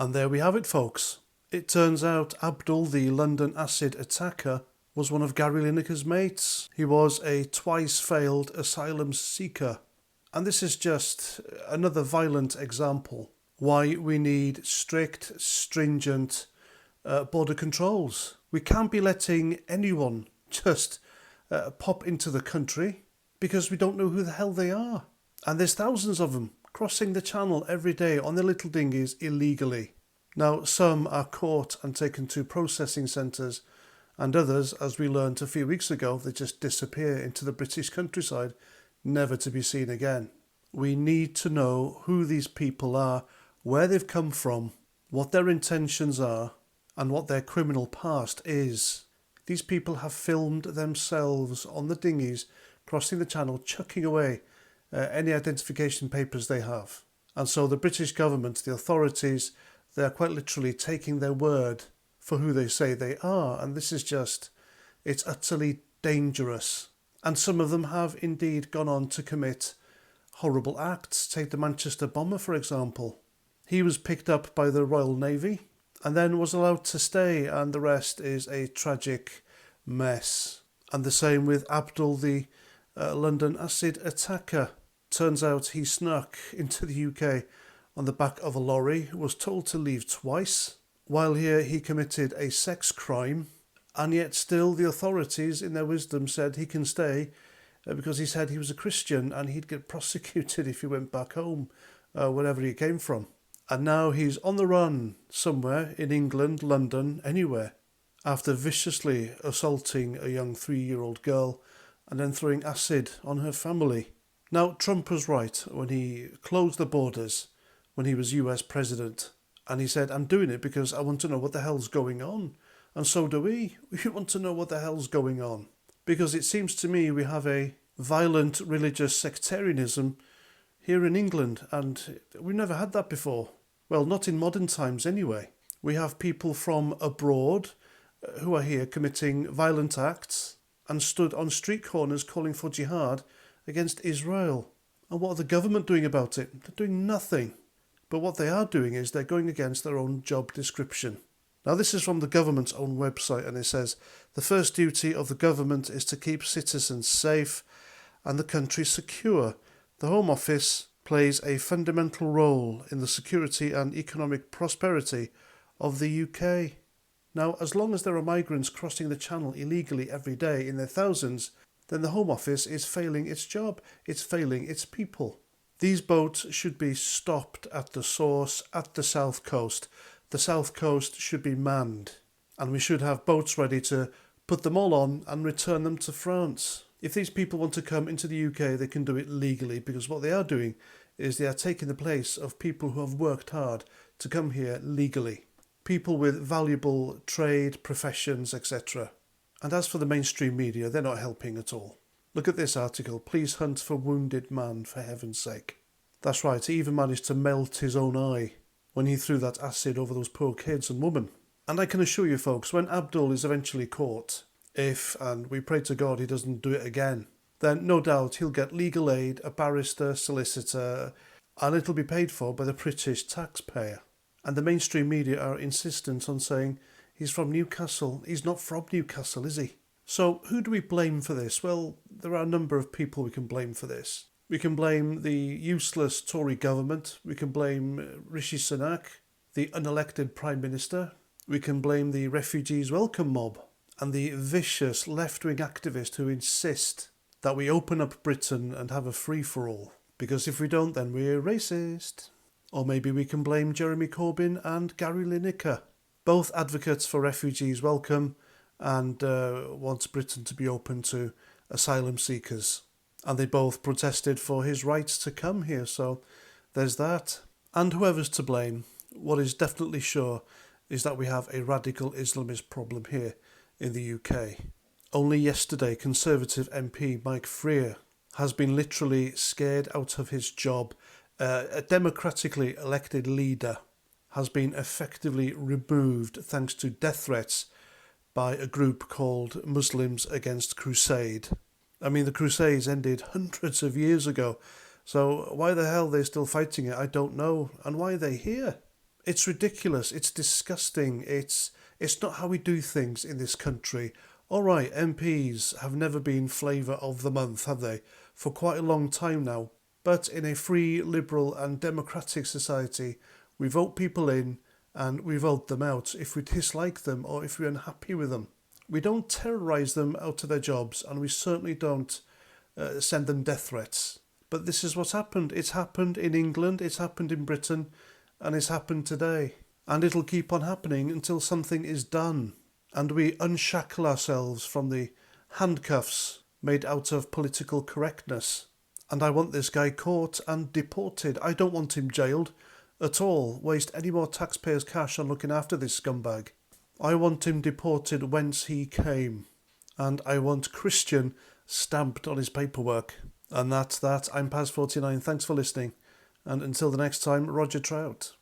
And there we have it, folks. It turns out Abdul, the London acid attacker, was one of Gary Lineker's mates. He was a twice-failed asylum seeker. And this is just another violent example why we need strict, stringent border controls. We can't be letting anyone just pop into the country because we don't know who the hell they are. And there's thousands of them crossing the channel every day on their little dinghies illegally. Now, some are caught and taken to processing centres, and others, as we learned a few weeks ago, they just disappear into the British countryside, never to be seen again. We need to know who these people are, where they've come from, what their intentions are, and what their criminal past is. These people have filmed themselves on the dinghies crossing the channel, chucking away any identification papers they have. And so the British government, the authorities, they are quite literally taking their word for who they say they are. And this is just, it's utterly dangerous. And some of them have indeed gone on to commit horrible acts. Take the Manchester bomber, for example. He was picked up by the Royal Navy and then was allowed to stay, and the rest is a tragic mess. And the same with Abdul, the London acid attacker. Turns out he snuck into the UK on the back of a lorry, was told to leave twice. While here, he committed a sex crime, and yet still the authorities, in their wisdom, said he can stay because he said he was a Christian and he'd get prosecuted if he went back home, wherever he came from. And now he's on the run somewhere in England, London, anywhere, after viciously assaulting a young 3-year-old girl and then throwing acid on her family. Now, Trump was right when he closed the borders when he was US president. And he said, I'm doing it because I want to know what the hell's going on. And so do we. We want to know what the hell's going on. Because it seems to me we have a violent religious sectarianism here in England. And we've never had that before. Well, not in modern times anyway. We have people from abroad who are here committing violent acts and stood on street corners calling for jihad against Israel. And what are the government doing about it? They're doing nothing. But what they are doing is they're going against their own job description. Now, this is from the government's own website, and it says, the first duty of the government is to keep citizens safe and the country secure. The Home Office plays a fundamental role in the security and economic prosperity of the UK. Now, as long as there are migrants crossing the channel illegally every day in their thousands, then the Home Office is failing its job. It's failing its people. These boats should be stopped at the source, at the south coast. The south coast should be manned, and we should have boats ready to put them all on and return them to France. If these people want to come into the UK, they can do it legally, because what they are doing is they are taking the place of people who have worked hard to come here legally. People with valuable trade, professions, etc. And as for the mainstream media, they're not helping at all. Look at this article. Please hunt for wounded man, for heaven's sake. That's right, he even managed to melt his own eye when he threw that acid over those poor kids and women. And I can assure you, folks, when Abdul is eventually caught, if, and we pray to God he doesn't do it again, then no doubt he'll get legal aid, a barrister, solicitor, and it'll be paid for by the British taxpayer. And the mainstream media are insistent on saying he's from Newcastle. He's not from Newcastle, is he? So who do we blame for this? Well, there are a number of people we can blame for this. We can blame the useless Tory government. We can blame Rishi Sunak, the unelected Prime Minister. We can blame the refugees welcome mob and the vicious left-wing activists who insist that we open up Britain and have a free-for-all. Because if we don't, then we're racist. Or maybe we can blame Jeremy Corbyn and Gary Lineker, both advocates for refugees welcome and wants Britain to be open to asylum seekers. And they both protested for his rights to come here, so there's that. And whoever's to blame, what is definitely sure is that we have a radical Islamist problem here in the UK. Only yesterday, Conservative MP Mike Freer has been literally scared out of his job. A democratically elected leader has been effectively removed thanks to death threats by a group called Muslims Against Crusade. I mean, the Crusades ended hundreds of years ago, so why the hell they're still fighting it, I don't know. And why are they here? It's ridiculous. It's disgusting. It's not how we do things in this country. All right, MPs have never been flavour of the month, have they? For quite a long time now. But in a free, liberal, and democratic society, we vote people in and we vote them out if we dislike them or if we're unhappy with them. We don't terrorise them out of their jobs, and we certainly don't send them death threats. But this is what's happened. It's happened in England, it's happened in Britain, and it's happened today. And it'll keep on happening until something is done. And we unshackle ourselves from the handcuffs made out of political correctness. And I want this guy caught and deported. I don't want him jailed at all. Waste any more taxpayers' cash on looking after this scumbag. I want him deported whence he came. And I want Christian stamped on his paperwork. And that's that. I'm Paz49. Thanks for listening. And until the next time, Roger Trout.